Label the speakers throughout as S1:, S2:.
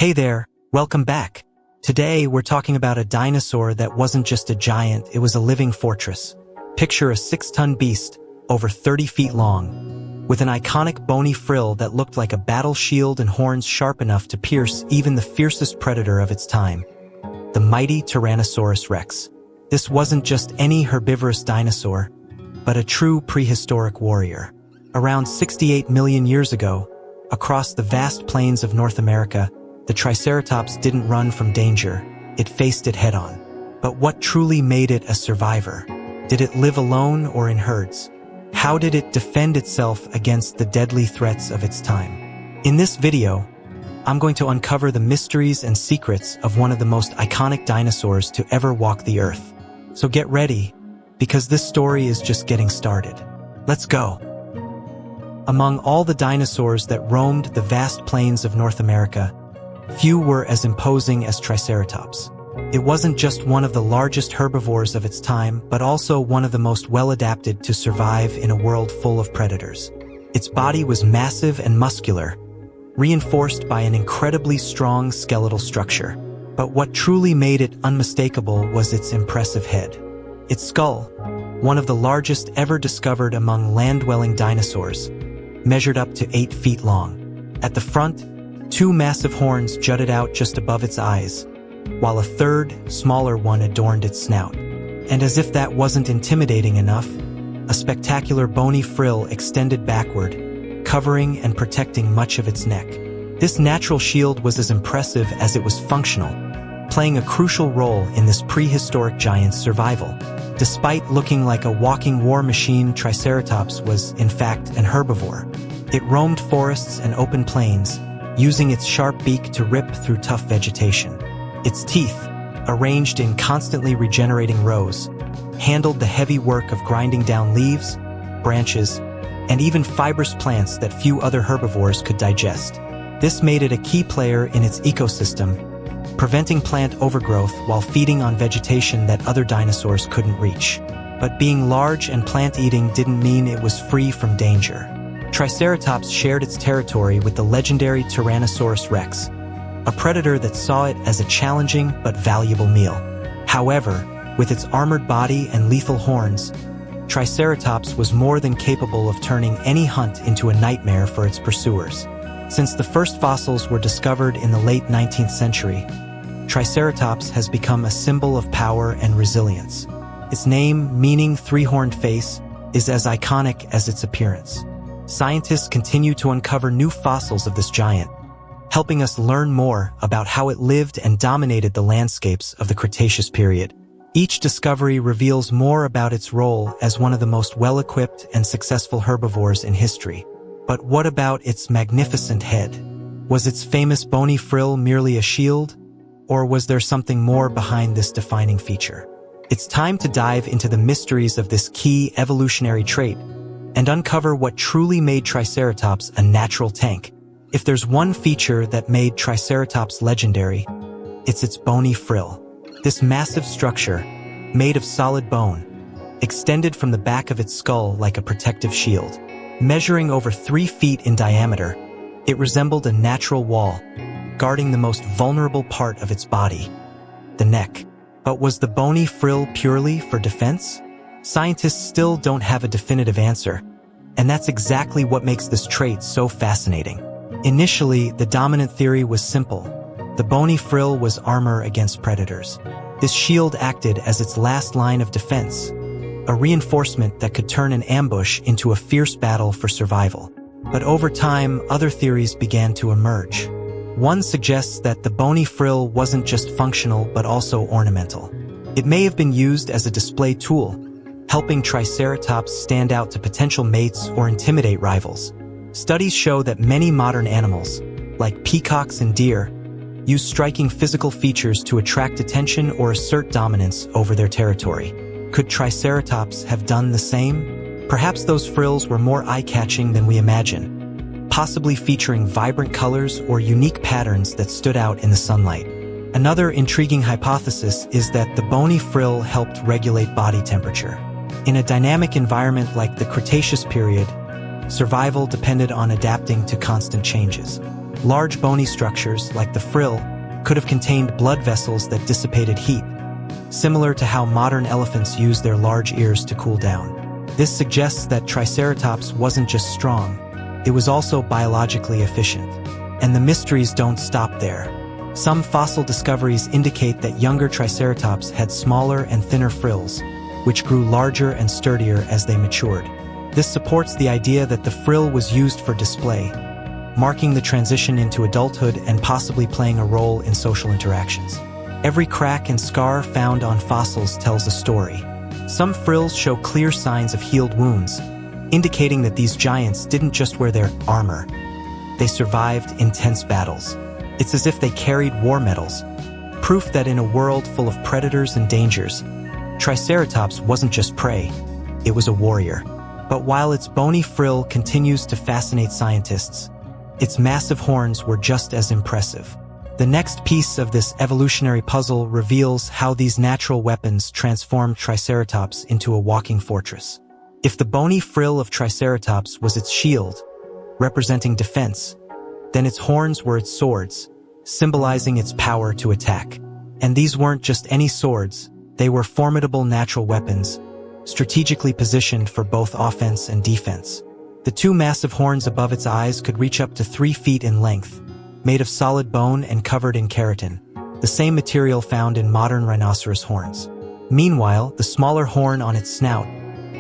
S1: Hey there, welcome back. Today we're talking about a dinosaur that wasn't just a giant, it was a living fortress. Picture a 6-ton beast, over 30 feet long, with an iconic bony frill that looked like a battle shield and horns sharp enough to pierce even the fiercest predator of its time. The mighty Tyrannosaurus rex. This wasn't just any herbivorous dinosaur, but a true prehistoric warrior. Around 68 million years ago, across the vast plains of North America, the Triceratops didn't run from danger, it faced it head-on. But what truly made it a survivor? Did it live alone or in herds? How did it defend itself against the deadly threats of its time? In this video, I'm going to uncover the mysteries and secrets of one of the most iconic dinosaurs to ever walk the earth. So get ready, because this story is just getting started. Let's go! Among all the dinosaurs that roamed the vast plains of North America, few were as imposing as Triceratops. It wasn't just one of the largest herbivores of its time, but also one of the most well-adapted to survive in a world full of predators. Its body was massive and muscular, reinforced by an incredibly strong skeletal structure. But what truly made it unmistakable was its impressive head. Its skull, one of the largest ever discovered among land-dwelling dinosaurs, measured up to 8 feet long. At the front, 2 massive horns jutted out just above its eyes, while a third, smaller one adorned its snout. And as if that wasn't intimidating enough, a spectacular bony frill extended backward, covering and protecting much of its neck. This natural shield was as impressive as it was functional, playing a crucial role in this prehistoric giant's survival. Despite looking like a walking war machine, Triceratops was, in fact, an herbivore. It roamed forests and open plains, using its sharp beak to rip through tough vegetation. Its teeth, arranged in constantly regenerating rows, handled the heavy work of grinding down leaves, branches, and even fibrous plants that few other herbivores could digest. This made it a key player in its ecosystem, preventing plant overgrowth while feeding on vegetation that other dinosaurs couldn't reach. But being large and plant-eating didn't mean it was free from danger. Triceratops shared its territory with the legendary Tyrannosaurus rex, a predator that saw it as a challenging but valuable meal. However, with its armored body and lethal horns, Triceratops was more than capable of turning any hunt into a nightmare for its pursuers. Since the first fossils were discovered in the late 19th century, Triceratops has become a symbol of power and resilience. Its name, meaning three-horned face, is as iconic as its appearance. Scientists continue to uncover new fossils of this giant, helping us learn more about how it lived and dominated the landscapes of the Cretaceous period. Each discovery reveals more about its role as one of the most well-equipped and successful herbivores in history. But what about its magnificent head? Was its famous bony frill merely a shield? Or was there something more behind this defining feature? It's time to dive into the mysteries of this key evolutionary trait and uncover what truly made Triceratops a natural tank. If there's one feature that made Triceratops legendary, it's its bony frill. This massive structure, made of solid bone, extended from the back of its skull like a protective shield. Measuring over 3 feet in diameter, it resembled a natural wall, guarding the most vulnerable part of its body, the neck. But was the bony frill purely for defense? Scientists still don't have a definitive answer, and that's exactly what makes this trait so fascinating. Initially, the dominant theory was simple. The bony frill was armor against predators. This shield acted as its last line of defense, a reinforcement that could turn an ambush into a fierce battle for survival. But over time, other theories began to emerge. One suggests that the bony frill wasn't just functional but also ornamental. It may have been used as a display tool, helping Triceratops stand out to potential mates or intimidate rivals. Studies show that many modern animals, like peacocks and deer, use striking physical features to attract attention or assert dominance over their territory. Could Triceratops have done the same? Perhaps those frills were more eye-catching than we imagine, possibly featuring vibrant colors or unique patterns that stood out in the sunlight. Another intriguing hypothesis is that the bony frill helped regulate body temperature. In a dynamic environment like the Cretaceous period, survival depended on adapting to constant changes. Large bony structures, like the frill, could have contained blood vessels that dissipated heat, similar to how modern elephants use their large ears to cool down. This suggests that Triceratops wasn't just strong, it was also biologically efficient. And the mysteries don't stop there. Some fossil discoveries indicate that younger Triceratops had smaller and thinner frills, which grew larger and sturdier as they matured. This supports the idea that the frill was used for display, marking the transition into adulthood and possibly playing a role in social interactions. Every crack and scar found on fossils tells a story. Some frills show clear signs of healed wounds, indicating that these giants didn't just wear their armor. They survived intense battles. It's as if they carried war medals, proof that in a world full of predators and dangers, Triceratops wasn't just prey, it was a warrior. But while its bony frill continues to fascinate scientists, its massive horns were just as impressive. The next piece of this evolutionary puzzle reveals how these natural weapons transformed Triceratops into a walking fortress. If the bony frill of Triceratops was its shield, representing defense, then its horns were its swords, symbolizing its power to attack. And these weren't just any swords, they were formidable natural weapons, strategically positioned for both offense and defense. The two massive horns above its eyes could reach up to 3 feet in length, made of solid bone and covered in keratin, the same material found in modern rhinoceros horns. Meanwhile, the smaller horn on its snout,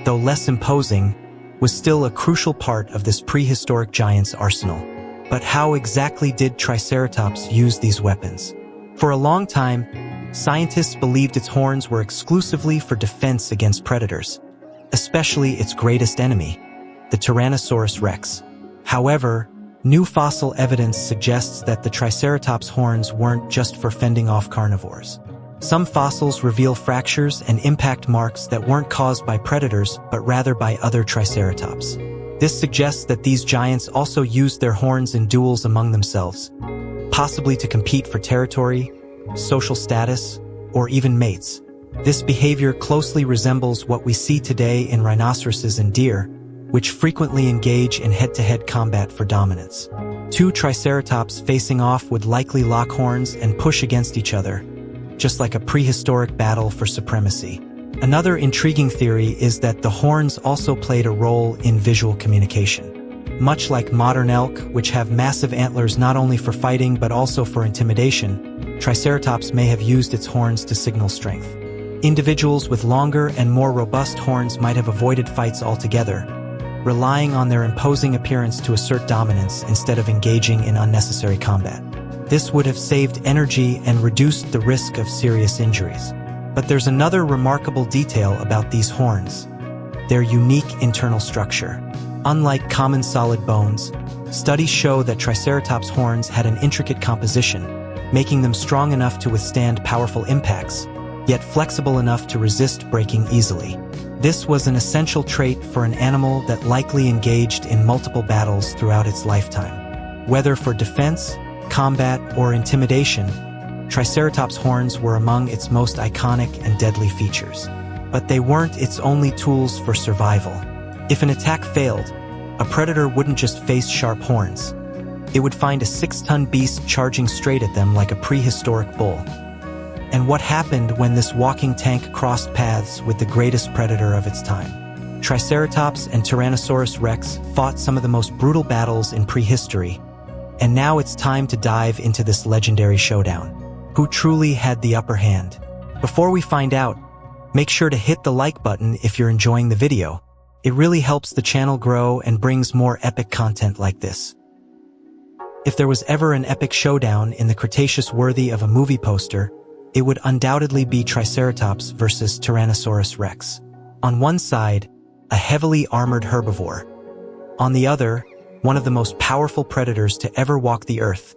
S1: though less imposing, was still a crucial part of this prehistoric giant's arsenal. But how exactly did Triceratops use these weapons? For a long time, scientists believed its horns were exclusively for defense against predators, especially its greatest enemy, the Tyrannosaurus rex. However, new fossil evidence suggests that the Triceratops' horns weren't just for fending off carnivores. Some fossils reveal fractures and impact marks that weren't caused by predators, but rather by other Triceratops. This suggests that these giants also used their horns in duels among themselves, possibly to compete for territory, social status, or even mates. This behavior closely resembles what we see today in rhinoceroses and deer, which frequently engage in head-to-head combat for dominance. Two Triceratops facing off would likely lock horns and push against each other, just like a prehistoric battle for supremacy. Another intriguing theory is that the horns also played a role in visual communication. Much like modern elk, which have massive antlers not only for fighting but also for intimidation, Triceratops may have used its horns to signal strength. Individuals with longer and more robust horns might have avoided fights altogether, relying on their imposing appearance to assert dominance instead of engaging in unnecessary combat. This would have saved energy and reduced the risk of serious injuries. But there's another remarkable detail about these horns: their unique internal structure. Unlike common solid bones, studies show that Triceratops' horns had an intricate composition, making them strong enough to withstand powerful impacts, yet flexible enough to resist breaking easily. This was an essential trait for an animal that likely engaged in multiple battles throughout its lifetime. Whether for defense, combat, or intimidation, Triceratops' horns were among its most iconic and deadly features. But they weren't its only tools for survival. If an attack failed, a predator wouldn't just face sharp horns. It would find a 6-ton beast charging straight at them like a prehistoric bull. And what happened when this walking tank crossed paths with the greatest predator of its time? Triceratops and Tyrannosaurus rex fought some of the most brutal battles in prehistory, and now it's time to dive into this legendary showdown. Who truly had the upper hand? Before we find out, make sure to hit the like button if you're enjoying the video. It really helps the channel grow and brings more epic content like this. If there was ever an epic showdown in the Cretaceous worthy of a movie poster, it would undoubtedly be Triceratops versus Tyrannosaurus rex. On one side, a heavily armored herbivore. On the other, one of the most powerful predators to ever walk the earth,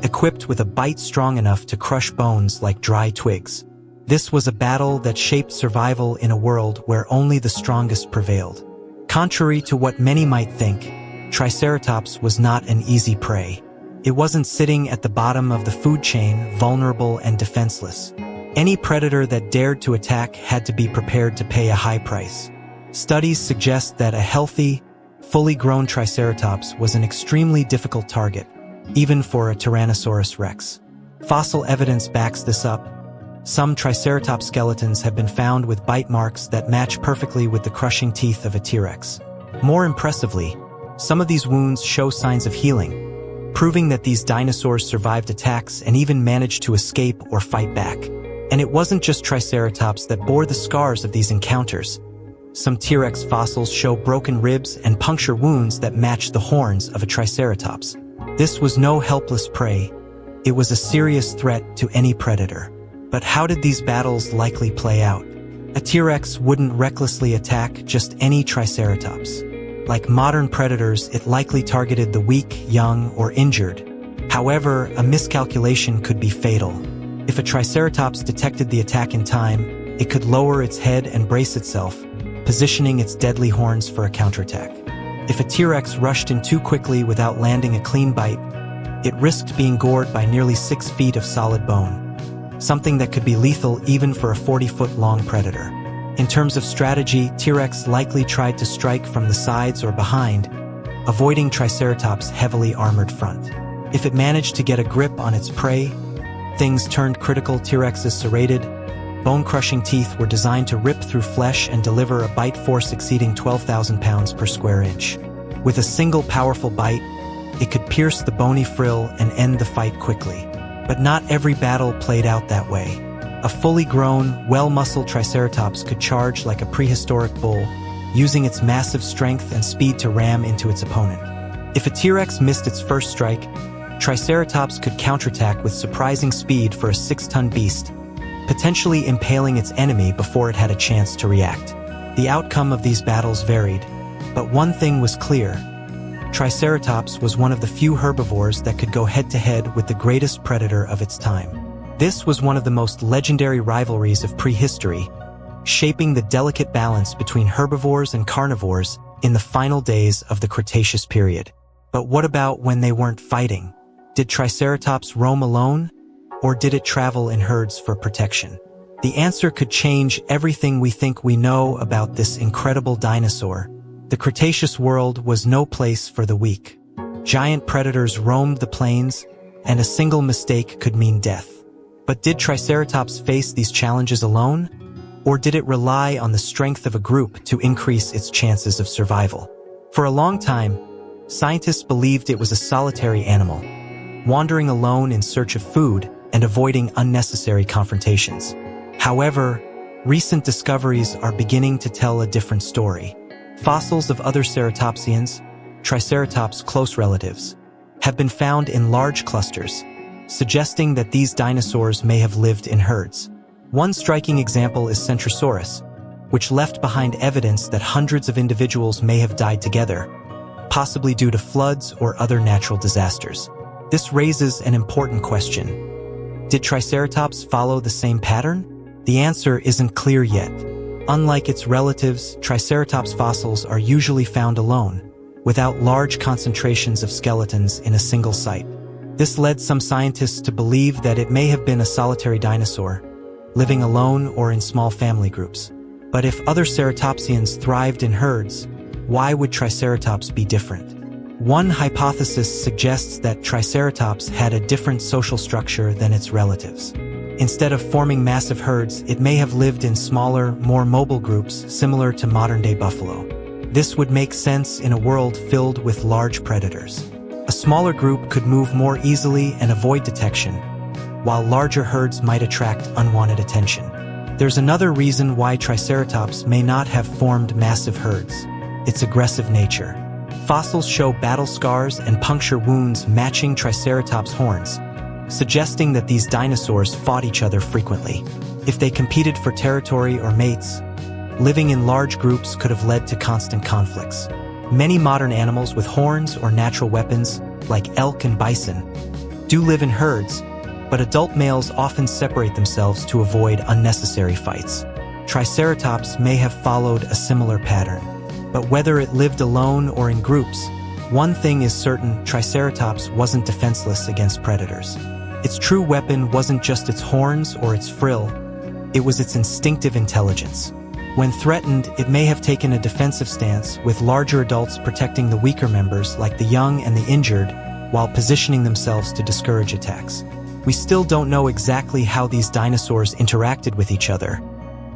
S1: equipped with a bite strong enough to crush bones like dry twigs. This was a battle that shaped survival in a world where only the strongest prevailed. Contrary to what many might think, Triceratops was not an easy prey. It wasn't sitting at the bottom of the food chain, vulnerable and defenseless. Any predator that dared to attack had to be prepared to pay a high price. Studies suggest that a healthy, fully grown Triceratops was an extremely difficult target, even for a Tyrannosaurus rex. Fossil evidence backs this up. Some Triceratops skeletons have been found with bite marks that match perfectly with the crushing teeth of a T-Rex. More impressively, some of these wounds show signs of healing, proving that these dinosaurs survived attacks and even managed to escape or fight back. And it wasn't just Triceratops that bore the scars of these encounters. Some T-Rex fossils show broken ribs and puncture wounds that match the horns of a Triceratops. This was no helpless prey. It was a serious threat to any predator. But how did these battles likely play out? A T-Rex wouldn't recklessly attack just any Triceratops. Like modern predators, it likely targeted the weak, young, or injured. However, a miscalculation could be fatal. If a Triceratops detected the attack in time, it could lower its head and brace itself, positioning its deadly horns for a counterattack. If a T-Rex rushed in too quickly without landing a clean bite, it risked being gored by nearly 6 feet of solid bone, something that could be lethal even for a 40-foot-long predator. In terms of strategy, T-Rex likely tried to strike from the sides or behind, avoiding Triceratops' heavily armored front. If it managed to get a grip on its prey, things turned critical. T-Rex's serrated, bone-crushing teeth were designed to rip through flesh and deliver a bite force exceeding 12,000 pounds per square inch. With a single powerful bite, it could pierce the bony frill and end the fight quickly. But not every battle played out that way. A fully grown, well-muscled Triceratops could charge like a prehistoric bull, using its massive strength and speed to ram into its opponent. If a T-Rex missed its first strike, Triceratops could counterattack with surprising speed for a 6-ton beast, potentially impaling its enemy before it had a chance to react. The outcome of these battles varied, but one thing was clear. Triceratops was one of the few herbivores that could go head-to-head with the greatest predator of its time. This was one of the most legendary rivalries of prehistory, shaping the delicate balance between herbivores and carnivores in the final days of the Cretaceous period. But what about when they weren't fighting? Did Triceratops roam alone, or did it travel in herds for protection? The answer could change everything we think we know about this incredible dinosaur. The Cretaceous world was no place for the weak. Giant predators roamed the plains, and a single mistake could mean death. But did Triceratops face these challenges alone, or did it rely on the strength of a group to increase its chances of survival? For a long time, scientists believed it was a solitary animal, wandering alone in search of food and avoiding unnecessary confrontations. However, recent discoveries are beginning to tell a different story. Fossils of other ceratopsians, Triceratops' close relatives, have been found in large clusters, suggesting that these dinosaurs may have lived in herds. One striking example is Centrosaurus, which left behind evidence that hundreds of individuals may have died together, possibly due to floods or other natural disasters. This raises an important question. Did Triceratops follow the same pattern? The answer isn't clear yet. Unlike its relatives, Triceratops fossils are usually found alone, without large concentrations of skeletons in a single site. This led some scientists to believe that it may have been a solitary dinosaur, living alone or in small family groups. But if other ceratopsians thrived in herds, why would Triceratops be different? One hypothesis suggests that Triceratops had a different social structure than its relatives. Instead of forming massive herds, it may have lived in smaller, more mobile groups similar to modern-day buffalo. This would make sense in a world filled with large predators. A smaller group could move more easily and avoid detection, while larger herds might attract unwanted attention. There's another reason why Triceratops may not have formed massive herds: its aggressive nature. Fossils show battle scars and puncture wounds matching Triceratops' horns, suggesting that these dinosaurs fought each other frequently. If they competed for territory or mates, living in large groups could have led to constant conflicts. Many modern animals with horns or natural weapons, like elk and bison, do live in herds, but adult males often separate themselves to avoid unnecessary fights. Triceratops may have followed a similar pattern. But whether it lived alone or in groups, one thing is certain: Triceratops wasn't defenseless against predators. Its true weapon wasn't just its horns or its frill, it was its instinctive intelligence. When threatened, it may have taken a defensive stance, with larger adults protecting the weaker members like the young and the injured, while positioning themselves to discourage attacks. We still don't know exactly how these dinosaurs interacted with each other,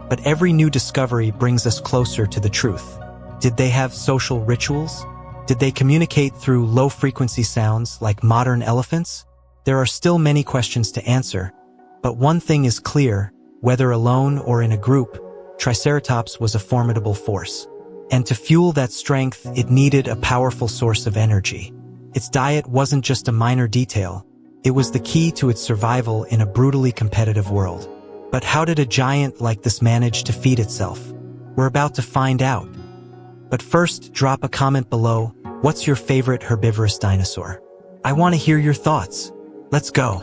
S1: but every new discovery brings us closer to the truth. Did they have social rituals? Did they communicate through low-frequency sounds like modern elephants? There are still many questions to answer, but one thing is clear: whether alone or in a group, Triceratops was a formidable force. And to fuel that strength, it needed a powerful source of energy. Its diet wasn't just a minor detail, it was the key to its survival in a brutally competitive world. But how did a giant like this manage to feed itself? We're about to find out. But first, drop a comment below. What's your favorite herbivorous dinosaur? I want to hear your thoughts. Let's go.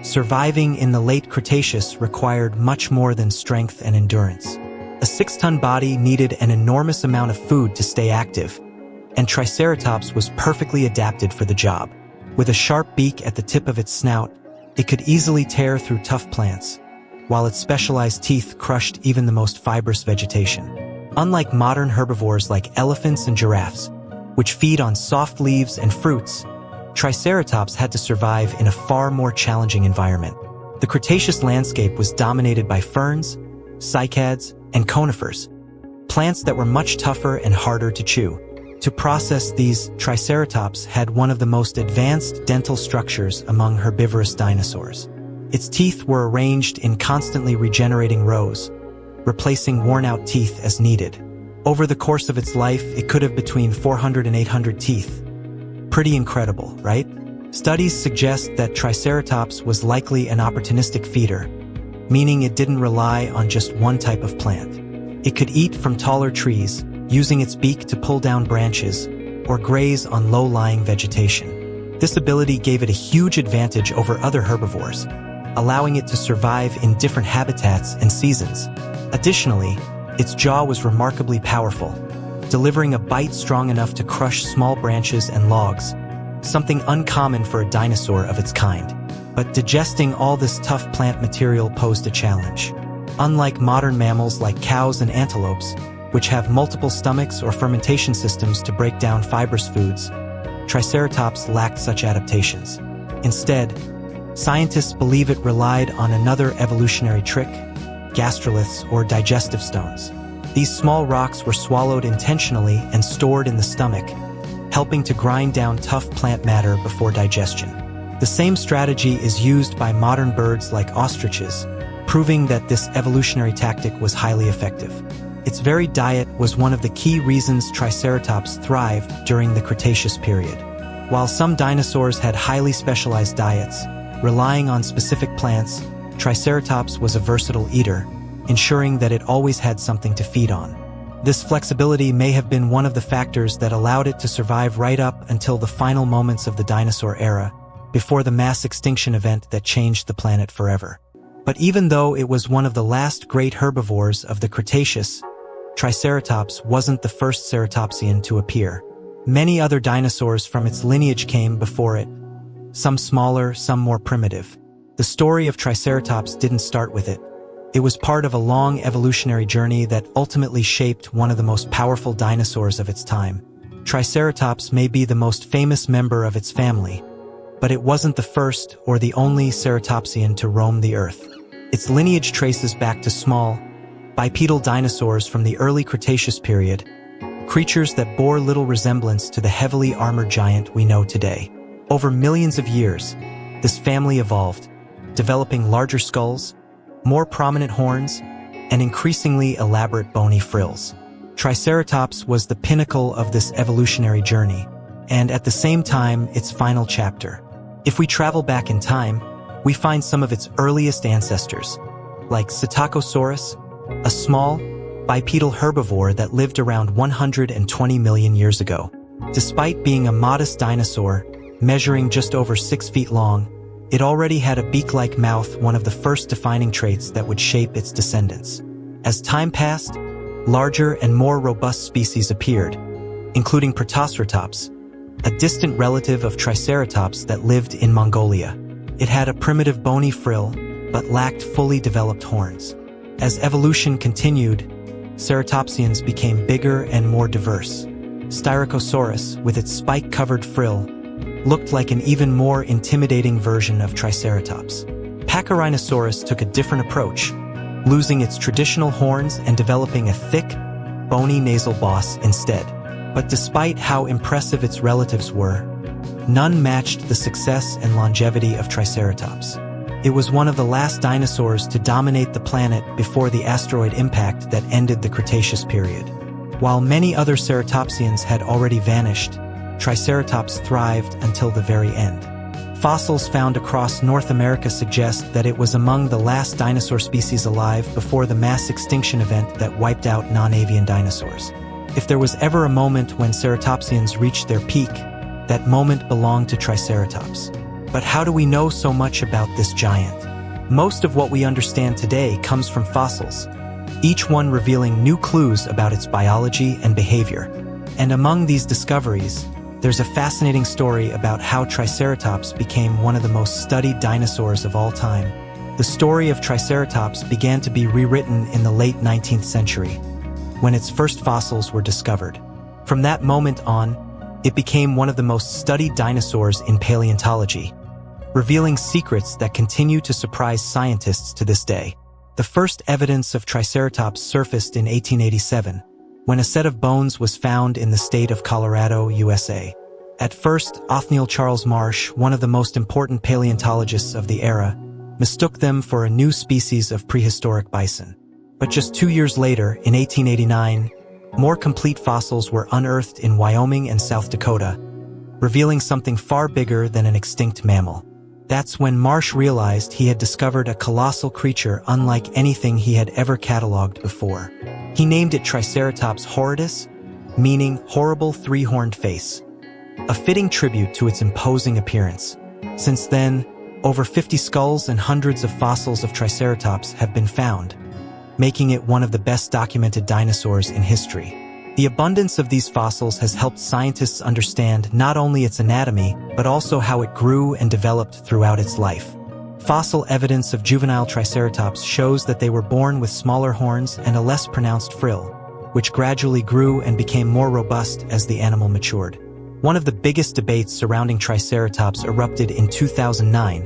S1: Surviving in the late Cretaceous required much more than strength and endurance. A 6-ton body needed an enormous amount of food to stay active, and Triceratops was perfectly adapted for the job. With a sharp beak at the tip of its snout, it could easily tear through tough plants, while its specialized teeth crushed even the most fibrous vegetation. Unlike modern herbivores like elephants and giraffes, which feed on soft leaves and fruits, Triceratops had to survive in a far more challenging environment. The Cretaceous landscape was dominated by ferns, cycads, and conifers, plants that were much tougher and harder to chew. To process these, Triceratops had one of the most advanced dental structures among herbivorous dinosaurs. Its teeth were arranged in constantly regenerating rows, replacing worn-out teeth as needed. Over the course of its life, it could have between 400 and 800 teeth. Pretty incredible, right? Studies suggest that Triceratops was likely an opportunistic feeder, meaning it didn't rely on just one type of plant. It could eat from taller trees, using its beak to pull down branches, or graze on low-lying vegetation. This ability gave it a huge advantage over other herbivores, allowing it to survive in different habitats and seasons. Additionally, its jaw was remarkably powerful, delivering a bite strong enough to crush small branches and logs, something uncommon for a dinosaur of its kind. But digesting all this tough plant material posed a challenge. Unlike modern mammals like cows and antelopes, which have multiple stomachs or fermentation systems to break down fibrous foods, Triceratops lacked such adaptations. Instead, scientists believe it relied on another evolutionary trick: gastroliths or digestive stones. These small rocks were swallowed intentionally and stored in the stomach, helping to grind down tough plant matter before digestion. The same strategy is used by modern birds like ostriches, proving that this evolutionary tactic was highly effective. Its varied diet was one of the key reasons Triceratops thrived during the Cretaceous period. While some dinosaurs had highly specialized diets, relying on specific plants, Triceratops was a versatile eater, ensuring that it always had something to feed on. This flexibility may have been one of the factors that allowed it to survive right up until the final moments of the dinosaur era, before the mass extinction event that changed the planet forever. But even though it was one of the last great herbivores of the Cretaceous, Triceratops wasn't the first ceratopsian to appear. Many other dinosaurs from its lineage came before it, some smaller, some more primitive. The story of Triceratops didn't start with it. It was part of a long evolutionary journey that ultimately shaped one of the most powerful dinosaurs of its time. Triceratops may be the most famous member of its family, but it wasn't the first or the only ceratopsian to roam the Earth. Its lineage traces back to small, bipedal dinosaurs from the early Cretaceous period, creatures that bore little resemblance to the heavily armored giant we know today. Over millions of years, this family evolved, developing larger skulls, more prominent horns, and increasingly elaborate bony frills. Triceratops was the pinnacle of this evolutionary journey, and at the same time, its final chapter. If we travel back in time, we find some of its earliest ancestors, like Psittacosaurus, a small, bipedal herbivore that lived around 120 million years ago. Despite being a modest dinosaur, measuring just over 6 feet long, it already had a beak-like mouth, one of the first defining traits that would shape its descendants. As time passed, larger and more robust species appeared, including Protoceratops, a distant relative of Triceratops that lived in Mongolia. It had a primitive bony frill, but lacked fully developed horns. As evolution continued, ceratopsians became bigger and more diverse. Styracosaurus, with its spike-covered frill, looked like an even more intimidating version of Triceratops. Pachyrhinosaurus took a different approach, losing its traditional horns and developing a thick, bony nasal boss instead. But despite how impressive its relatives were, none matched the success and longevity of Triceratops. It was one of the last dinosaurs to dominate the planet before the asteroid impact that ended the Cretaceous period. While many other ceratopsians had already vanished, Triceratops thrived until the very end. Fossils found across North America suggest that it was among the last dinosaur species alive before the mass extinction event that wiped out non-avian dinosaurs. If there was ever a moment when ceratopsians reached their peak, that moment belonged to Triceratops. But how do we know so much about this giant? Most of what we understand today comes from fossils, each one revealing new clues about its biology and behavior. And among these discoveries, there's a fascinating story about how Triceratops became one of the most studied dinosaurs of all time. The story of Triceratops began to be rewritten in the late 19th century, when its first fossils were discovered. From that moment on, it became one of the most studied dinosaurs in paleontology, revealing secrets that continue to surprise scientists to this day. The first evidence of Triceratops surfaced in 1887, when a set of bones was found in the state of Colorado, USA. At first, Othniel Charles Marsh, one of the most important paleontologists of the era, mistook them for a new species of prehistoric bison. But just 2 years later, in 1889, more complete fossils were unearthed in Wyoming and South Dakota, revealing something far bigger than an extinct mammal. That's when Marsh realized he had discovered a colossal creature unlike anything he had ever cataloged before. He named it Triceratops horridus, meaning horrible three-horned face, a fitting tribute to its imposing appearance. Since then, over 50 skulls and hundreds of fossils of Triceratops have been found, making it one of the best documented dinosaurs in history. The abundance of these fossils has helped scientists understand not only its anatomy, but also how it grew and developed throughout its life. Fossil evidence of juvenile Triceratops shows that they were born with smaller horns and a less pronounced frill, which gradually grew and became more robust as the animal matured. One of the biggest debates surrounding Triceratops erupted in 2009,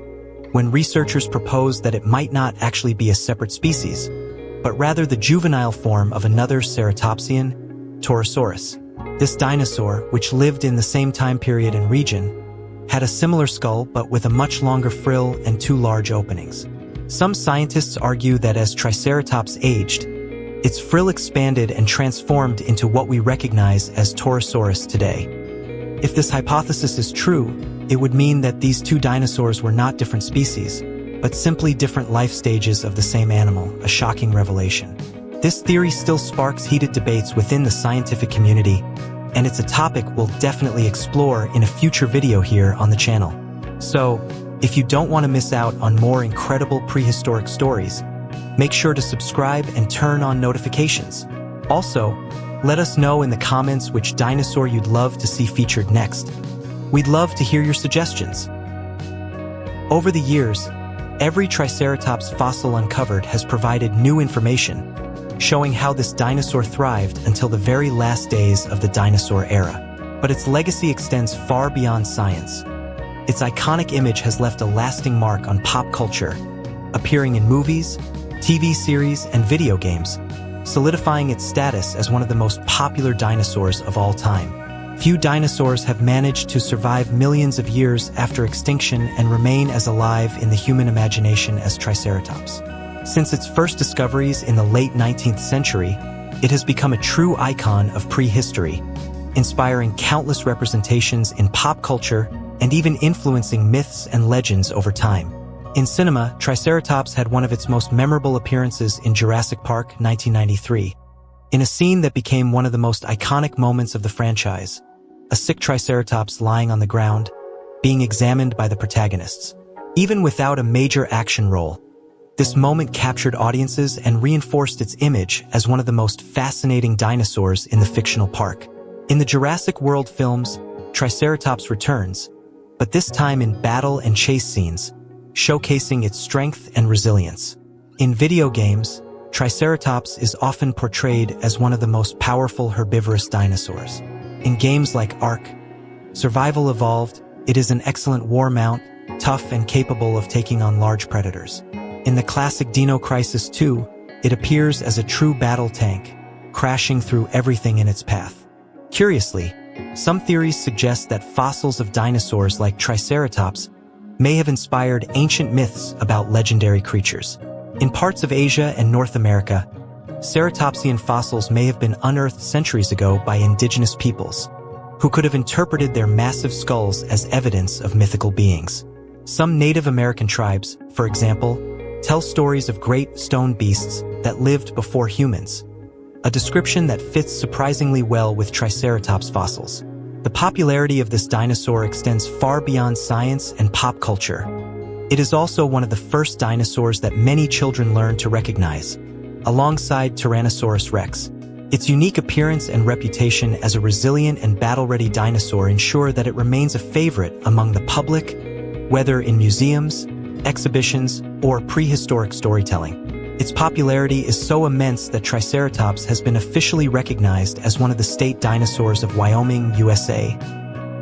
S1: when researchers proposed that it might not actually be a separate species, but rather the juvenile form of another ceratopsian, Torosaurus. This dinosaur, which lived in the same time period and region, had a similar skull but with a much longer frill and 2 large openings. Some scientists argue that as Triceratops aged, its frill expanded and transformed into what we recognize as Torosaurus today. If this hypothesis is true, it would mean that these 2 dinosaurs were not different species, but simply different life stages of the same animal, a shocking revelation. This theory still sparks heated debates within the scientific community, and it's a topic we'll definitely explore in a future video here on the channel. So, if you don't want to miss out on more incredible prehistoric stories, make sure to subscribe and turn on notifications. Also, let us know in the comments which dinosaur you'd love to see featured next. We'd love to hear your suggestions. Over the years, every Triceratops fossil uncovered has provided new information, showing how this dinosaur thrived until the very last days of the dinosaur era. But its legacy extends far beyond science. Its iconic image has left a lasting mark on pop culture, appearing in movies, TV series, and video games, solidifying its status as one of the most popular dinosaurs of all time. Few dinosaurs have managed to survive millions of years after extinction and remain as alive in the human imagination as Triceratops. Since its first discoveries in the late 19th century, it has become a true icon of prehistory, inspiring countless representations in pop culture and even influencing myths and legends over time. In cinema, Triceratops had one of its most memorable appearances in Jurassic Park 1993, in a scene that became one of the most iconic moments of the franchise, a sick Triceratops lying on the ground, being examined by the protagonists. Even without a major action role, this moment captured audiences and reinforced its image as one of the most fascinating dinosaurs in the fictional park. In the Jurassic World films, Triceratops returns, but this time in battle and chase scenes, showcasing its strength and resilience. In video games, Triceratops is often portrayed as one of the most powerful herbivorous dinosaurs. In games like Ark, Survival Evolved, It is an excellent war mount, tough and capable of taking on large predators. In the classic Dino Crisis 2, it appears as a true battle tank, crashing through everything in its path. Curiously, some theories suggest that fossils of dinosaurs like Triceratops may have inspired ancient myths about legendary creatures. In parts of Asia and North America, ceratopsian fossils may have been unearthed centuries ago by indigenous peoples, who could have interpreted their massive skulls as evidence of mythical beings. Some Native American tribes, for example, tell stories of great stone beasts that lived before humans, a description that fits surprisingly well with Triceratops fossils. The popularity of this dinosaur extends far beyond science and pop culture. It is also one of the first dinosaurs that many children learn to recognize, alongside Tyrannosaurus rex. Its unique appearance and reputation as a resilient and battle-ready dinosaur ensure that it remains a favorite among the public, whether in museums, exhibitions, or prehistoric storytelling. Its popularity is so immense that Triceratops has been officially recognized as one of the state dinosaurs of Wyoming, USA,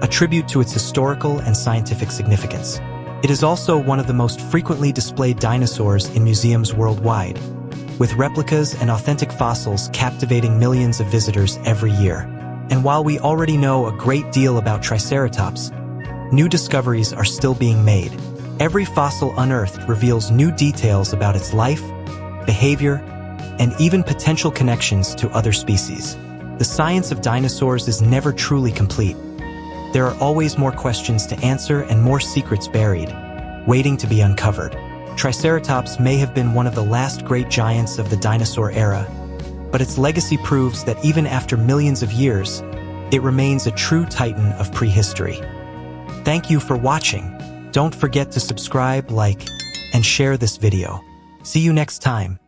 S1: a tribute to its historical and scientific significance. It is also one of the most frequently displayed dinosaurs in museums worldwide, with replicas and authentic fossils captivating millions of visitors every year. And while we already know a great deal about Triceratops, new discoveries are still being made. Every fossil unearthed reveals new details about its life, behavior, and even potential connections to other species. The science of dinosaurs is never truly complete. There are always more questions to answer and more secrets buried, waiting to be uncovered. Triceratops may have been one of the last great giants of the dinosaur era, but its legacy proves that even after millions of years, it remains a true titan of prehistory. Thank you for watching. Don't forget to subscribe, like, and share this video. See you next time.